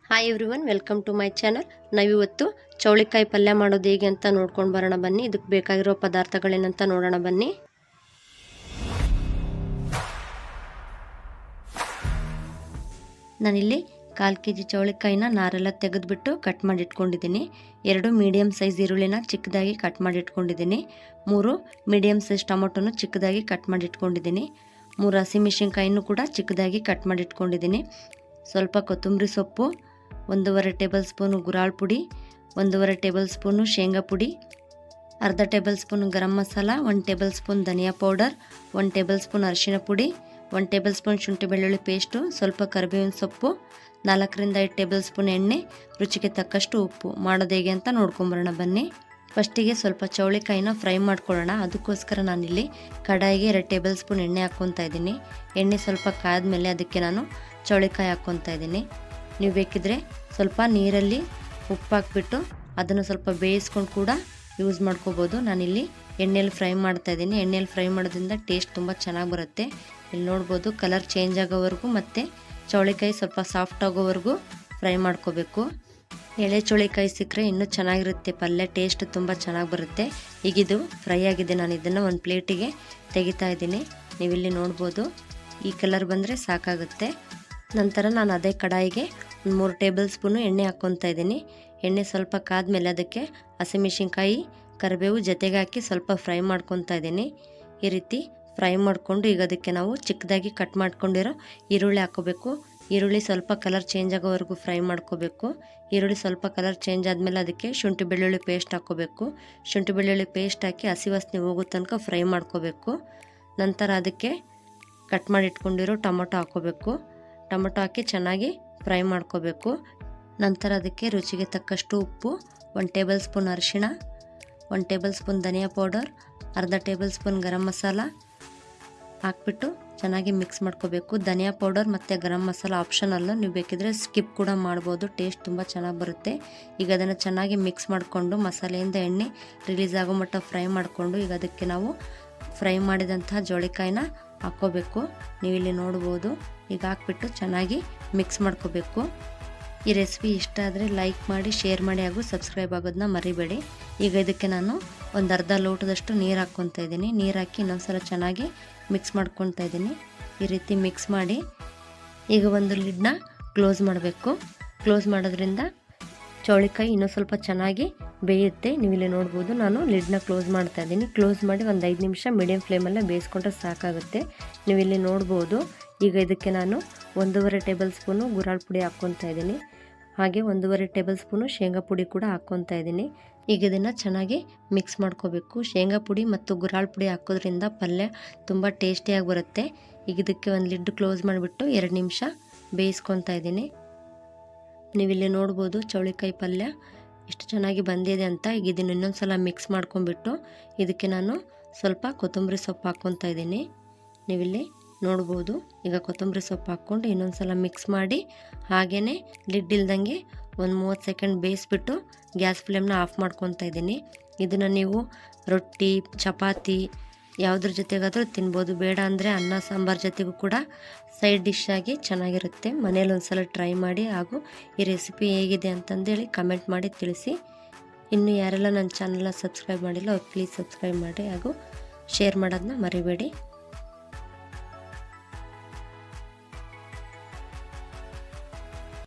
Hi everyone, welcome to my channel. ನಾವಿವತ್ತು ಚೌಳಿಕಾಯಿ ಪಲ್ಯ ಮಾಡೋದು ಹೇಗೆ ಅಂತ ನೋಡ್ಕೊಂಡು ಬರೋಣ ಬನ್ನಿ. ಇದಕ್ಕೆ ಬೇಕಾಗಿರೋ ಪದಾರ್ಥಗಳೇನಂತ ನೋಡೋಣ ಬನ್ನಿ. ನಾನಿಲ್ಲಿ 1/4 kg ಚೌಳಿಕಾಯಿನ ನಾರೆಲ್ಲ ತೆಗೆದುಬಿಟ್ಟು ಕಟ್ ಮಾಡಿ ಇಟ್ಕೊಂಡಿದ್ದೀನಿ. 2 ಮೀಡಿಯಮ್ ಸೈಜ್ ಈರುಳ್ಳಿನ ಚಿಕ್ಕದಾಗಿ ಕಟ್ ಮಾಡಿ ಇಟ್ಕೊಂಡಿದ್ದೀನಿ. 3 ಮೀಡಿಯಮ್ ಸೈಜ್ ಟೊಮೊಟೊನ ಚಿಕ್ಕದಾಗಿ ಕಟ್ ಮಾಡಿ ಇಟ್ಕೊಂಡಿದ್ದೀನಿ. 3 ಹಸಿಮೆಣಸಿನಕಾಯಿನೂ ಕೂಡ ಚಿಕ್ಕದಾಗಿ ಕಟ್ ಮಾಡಿ ಇಟ್ಕೊಂಡಿದ್ದೀನಿ. ಸ್ವಲ್ಪ ಕೊತ್ತಂಬರಿ ಸೊಪ್ಪು, 1.5 ಟೇಬಲ್ ಸ್ಪೂನು ಗುರಾಳ್ ಪುಡಿ, 1.5 ಟೇಬಲ್ ಸ್ಪೂನು ಶೇಂಗಾ ಪುಡಿ, ಅರ್ಧ table spoon garam masala, 1 table spoon ಧನಿಯಾ ಪೌಡರ್, 1 ಟೇಬಲ್ ಸ್ಪೂನ್ ಅರಿಶಿನ ಪುಡಿ, 1 ಟೇಬಲ್ ಸ್ಪೂನ್ ಶುಂಠಿ ಬೆಳ್ಳುಳ್ಳಿ ಪೇಸ್ಟು, ಸ್ವಲ್ಪ ಕರಿಬೇವಿನ ಸೊಪ್ಪು, 4 ರಿಂದ 5 ಟೇಬಲ್ ಸ್ಪೂನ್ ಎಣ್ಣೆ, ರುಚಿಗೆ ತಕ್ಕಷ್ಟು ಉಪ್ಪು. ಮಾಡೋದು ಹೇಗೆ ಅಂತ ನೋಡ್ಕೊಂಬರೋಣ ಬನ್ನಿ. ಫಸ್ಟಿಗೆ ಸ್ವಲ್ಪ ಚೌಳಿಕಾಯಿನ ಫ್ರೈ ಮಾಡ್ಕೊಳ್ಳೋಣ. ಅದಕ್ಕೋಸ್ಕರ ನಾನಿಲ್ಲಿ ಕಡಾಯಿಗೆ 2 ಟೇಬಲ್ ಸ್ಪೂನ್ ಎಣ್ಣೆ ಹಾಕ್ಕೊತಾ ಇದ್ದೀನಿ. ಎಣ್ಣೆ ಸ್ವಲ್ಪ ಕಾದ್ಮೇಲೆ ಅದಕ್ಕೆ ನಾನು ಚೌಳಿಕಾಯಿ ಹಾಕ್ಕೊತಾ ಇದ್ದೀನಿ. ನೀವು ಬೇಕಿದ್ರೆ ಸ್ವಲ್ಪ ನೀರಲ್ಲಿ ಉಪ್ಪು ಹಾಕ್ಬಿಟ್ಟು ಅದನ್ನು ಸ್ವಲ್ಪ ಬೇಯಿಸ್ಕೊಂಡು ಕೂಡ ಯೂಸ್ ಮಾಡ್ಕೋಬೋದು. ನಾನಿಲ್ಲಿ ಎಣ್ಣೆಯಲ್ಲಿ ಫ್ರೈ ಮಾಡ್ತಾ ಇದ್ದೀನಿ. ಎಣ್ಣೆಯಲ್ಲಿ ಫ್ರೈ ಮಾಡೋದ್ರಿಂದ ಟೇಸ್ಟ್ ತುಂಬ ಚೆನ್ನಾಗಿ ಬರುತ್ತೆ. ಇಲ್ಲಿ ನೋಡ್ಬೋದು, ಕಲರ್ ಚೇಂಜ್ ಆಗೋವರೆಗೂ ಮತ್ತು ಚೌಳಿಕಾಯಿ ಸ್ವಲ್ಪ ಸಾಫ್ಟ್ ಆಗೋವರೆಗೂ ಫ್ರೈ ಮಾಡ್ಕೋಬೇಕು. ಎಳೆ ಚೌಳಿಕಾಯಿ ಸಿಕ್ಕರೆ ಇನ್ನೂ ಚೆನ್ನಾಗಿರುತ್ತೆ ಪಲ್ಯ, ಟೇಸ್ಟ್ ತುಂಬ ಚೆನ್ನಾಗಿ ಬರುತ್ತೆ. ಈಗಿದು ಫ್ರೈ ಆಗಿದೆ. ನಾನು ಇದನ್ನು ಒಂದು ಪ್ಲೇಟಿಗೆ ತೆಗಿತಾ ಇದ್ದೀನಿ. ನೀವಿಲ್ಲಿ ನೋಡ್ಬೋದು, ಈ ಕಲರ್ ಬಂದರೆ ಸಾಕಾಗುತ್ತೆ. ನಂತರ ನಾನು ಅದೇ ಕಡಾಯಿಗೆ 3 ಟೇಬಲ್ ಸ್ಪೂನು ಎಣ್ಣೆ ಹಾಕ್ಕೊತಾ ಇದ್ದೀನಿ. ಎಣ್ಣೆ ಸ್ವಲ್ಪ ಕಾದ್ಮೇಲೆ ಅದಕ್ಕೆ ಹಸಿಮೆಣಸಿನ್ಕಾಯಿ, ಕರಿಬೇವು ಜೊತೆಗೆ ಹಾಕಿ ಸ್ವಲ್ಪ ಫ್ರೈ ಮಾಡ್ಕೊತಾ ಇದ್ದೀನಿ. ಈ ರೀತಿ ಫ್ರೈ ಮಾಡಿಕೊಂಡು ಈಗ ಅದಕ್ಕೆ ನಾವು ಚಿಕ್ಕದಾಗಿ ಕಟ್ ಮಾಡ್ಕೊಂಡಿರೋ ಈರುಳ್ಳಿ ಹಾಕ್ಕೋಬೇಕು. ಈರುಳ್ಳಿ ಸ್ವಲ್ಪ ಕಲರ್ ಚೇಂಜ್ ಆಗೋವರೆಗೂ ಫ್ರೈ ಮಾಡ್ಕೋಬೇಕು. ಈರುಳ್ಳಿ ಸ್ವಲ್ಪ ಕಲರ್ ಚೇಂಜ್ ಆದಮೇಲೆ ಅದಕ್ಕೆ ಶುಂಠಿ ಬೆಳ್ಳುಳ್ಳಿ ಪೇಸ್ಟ್ ಹಾಕ್ಕೋಬೇಕು. ಶುಂಠಿ ಬೆಳ್ಳುಳ್ಳಿ ಪೇಸ್ಟ್ ಹಾಕಿ ಹಸಿ ವಾಸನೆ ಹೋಗೋ ತನಕ ಫ್ರೈ ಮಾಡ್ಕೋಬೇಕು. ನಂತರ ಅದಕ್ಕೆ ಕಟ್ ಮಾಡಿ ಇಟ್ಕೊಂಡಿರೋ ಟೊಮೊಟೊ ಹಾಕ್ಕೋಬೇಕು. ಟೊಮೊಟೊ ಹಾಕಿ ಚೆನ್ನಾಗಿ ಫ್ರೈ ಮಾಡ್ಕೋಬೇಕು. ನಂತರ ಅದಕ್ಕೆ ರುಚಿಗೆ ತಕ್ಕಷ್ಟು ಉಪ್ಪು, 1 ಟೇಬಲ್ ಸ್ಪೂನ್ ಅರಿಶಿಣ, 1 ಟೇಬಲ್ ಸ್ಪೂನ್ ಧನಿಯಾ ಪೌಡರ್, ಅರ್ಧ ಟೇಬಲ್ ಸ್ಪೂನ್ ಗರಂ ಮಸಾಲ ಹಾಕ್ಬಿಟ್ಟು ಚೆನ್ನಾಗಿ ಮಿಕ್ಸ್ ಮಾಡ್ಕೋಬೇಕು. ಧನಿಯಾ ಪೌಡರ್ ಮತ್ತು ಗರಂ ಮಸಾಲ ಆಪ್ಷನಲ್ಲು, ನೀವು ಬೇಕಿದ್ರೆ ಸ್ಕಿಪ್ ಕೂಡ ಮಾಡ್ಬೋದು. ಟೇಸ್ಟ್ ತುಂಬ ಚೆನ್ನಾಗಿ ಬರುತ್ತೆ. ಈಗ ಅದನ್ನು ಚೆನ್ನಾಗಿ ಮಿಕ್ಸ್ ಮಾಡಿಕೊಂಡು ಮಸಾಲೆಯಿಂದ ಎಣ್ಣೆ ರಿಲೀಸ್ ಆಗೋ ಮಟ್ಟ ಫ್ರೈ ಮಾಡಿಕೊಂಡು ಈಗ ಅದಕ್ಕೆ ನಾವು ಫ್ರೈ ಮಾಡಿದಂತಹ ಜೋಳಿಕಾಯಿನ ಹಾಕ್ಕೋಬೇಕು. ನೀವಿಲ್ಲಿ ನೋಡ್ಬೋದು. ಈಗ ಹಾಕ್ಬಿಟ್ಟು ಚೆನ್ನಾಗಿ ಮಿಕ್ಸ್ ಮಾಡ್ಕೋಬೇಕು. ಈ ರೆಸಿಪಿ ಇಷ್ಟ ಆದರೆ ಲೈಕ್ ಮಾಡಿ, ಶೇರ್ ಮಾಡಿ ಹಾಗೂ ಸಬ್ಸ್ಕ್ರೈಬ್ ಆಗೋದನ್ನ ಮರಿಬೇಡಿ. ಈಗ ಇದಕ್ಕೆ ನಾನು ಒಂದು ಅರ್ಧ ಲೋಟದಷ್ಟು ನೀರು ಹಾಕ್ಕೊತಾ ಇದ್ದೀನಿ. ನೀರು ಹಾಕಿ ಇನ್ನೊಂದ್ಸಲ ಚೆನ್ನಾಗಿ ಮಿಕ್ಸ್ ಮಾಡ್ಕೊತಾ ಇದ್ದೀನಿ. ಈ ರೀತಿ ಮಿಕ್ಸ್ ಮಾಡಿ ಈಗ ಒಂದು ಲಿಡ್ನ ಕ್ಲೋಸ್ ಮಾಡಬೇಕು. ಕ್ಲೋಸ್ ಮಾಡೋದ್ರಿಂದ ಚೌಳಿಕಾಯಿ ಇನ್ನೂ ಸ್ವಲ್ಪ ಚೆನ್ನಾಗಿ ಬೇಯುತ್ತೆ. ನೀವಿಲ್ಲಿ ನೋಡ್ಬೋದು, ನಾನು ಲಿಡ್ನ ಕ್ಲೋಸ್ ಮಾಡ್ತಾ ಇದ್ದೀನಿ. ಕ್ಲೋಸ್ ಮಾಡಿ ಒಂದು 5 ನಿಮಿಷ ಮೀಡಿಯಮ್ ಫ್ಲೇಮಲ್ಲೇ ಬೇಯಿಸ್ಕೊಂಡ್ರೆ ಸಾಕಾಗುತ್ತೆ. ನೀವಿಲ್ಲಿ ನೋಡ್ಬೋದು. ಈಗ ಇದಕ್ಕೆ ನಾನು 1.5 ಟೇಬಲ್ ಸ್ಪೂನು ಗುರಾಳ್ ಪುಡಿ ಹಾಕ್ಕೊತಾ ಇದ್ದೀನಿ. ಹಾಗೆ 1.5 ಟೇಬಲ್ ಸ್ಪೂನು ಶೇಂಗಾ ಪುಡಿ ಕೂಡ ಹಾಕ್ಕೊತಾ ಇದ್ದೀನಿ. ಈಗ ಇದನ್ನು ಚೆನ್ನಾಗಿ ಮಿಕ್ಸ್ ಮಾಡ್ಕೋಬೇಕು. ಶೇಂಗಾ ಪುಡಿ ಮತ್ತು ಗುರಾಳ್ ಪುಡಿ ಹಾಕೋದ್ರಿಂದ ಪಲ್ಯ ತುಂಬ ಟೇಸ್ಟಿಯಾಗಿ ಬರುತ್ತೆ. ಈಗ ಇದಕ್ಕೆ ಒಂದು ಲಿಡ್ ಕ್ಲೋಸ್ ಮಾಡಿಬಿಟ್ಟು 2 ನಿಮಿಷ ಬೇಯಿಸ್ಕೊತಾ ಇದ್ದೀನಿ. ನೀವಿಲ್ಲಿ ನೋಡ್ಬೋದು ಚೌಳಿಕಾಯಿ ಪಲ್ಯ ಎಷ್ಟು ಚೆನ್ನಾಗಿ ಬಂದಿದೆ ಅಂತ. ಈಗ ಇದನ್ನು ಇನ್ನೊಂದು ಸಲ ಮಿಕ್ಸ್ ಮಾಡ್ಕೊಂಡ್ಬಿಟ್ಟು ಇದಕ್ಕೆ ನಾನು ಸ್ವಲ್ಪ ಕೊತ್ತಂಬರಿ ಸೊಪ್ಪು ಹಾಕ್ಕೊತಾ ಇದ್ದೀನಿ. ನೀವಿಲ್ಲಿ ನೋಡ್ಬೋದು. ಈಗ ಕೊತ್ತಂಬರಿ ಸೊಪ್ಪು ಹಾಕ್ಕೊಂಡು ಇನ್ನೊಂದು ಸಲ ಮಿಕ್ಸ್ ಮಾಡಿ ಹಾಗೇ ಲಿಡ್ ಇಲ್ದಂಗೆ ಒಂದು 30 ಸೆಕೆಂಡ್ ಬೇಯಿಸ್ಬಿಟ್ಟು ಗ್ಯಾಸ್ ಫ್ಲೇಮ್ನ ಆಫ್ ಮಾಡ್ಕೊತಾ ಇದ್ದೀನಿ. ಇದನ್ನು ನೀವು ರೊಟ್ಟಿ, ಚಪಾತಿ ಯಾವುದ್ರ ಜೊತೆಗಾದರೂ ತಿನ್ಬೋದು. ಬೇಡ ಅಂದರೆ ಅನ್ನ ಸಾಂಬಾರು ಜೊತೆಗೂ ಕೂಡ ಸೈಡ್ ಡಿಶ್ ಆಗಿ ಚೆನ್ನಾಗಿರುತ್ತೆ. ಮನೇಲಿ ಒಂದ್ಸಲ ಟ್ರೈ ಮಾಡಿ ಹಾಗೂ ಈ ರೆಸಿಪಿ ಹೇಗಿದೆ ಅಂತಂದೇಳಿ ಕಮೆಂಟ್ ಮಾಡಿ ತಿಳಿಸಿ. ಇನ್ನು ಯಾರೆಲ್ಲ ನನ್ನ ಚಾನಲ್ನ ಸಬ್ಸ್ಕ್ರೈಬ್ ಮಾಡಿಲ್ಲ ಅವ್ರು ಪ್ಲೀಸ್ ಸಬ್ಸ್ಕ್ರೈಬ್ ಮಾಡಿ ಹಾಗೂ ಶೇರ್ ಮಾಡೋದನ್ನ ಮರಿಬೇಡಿ.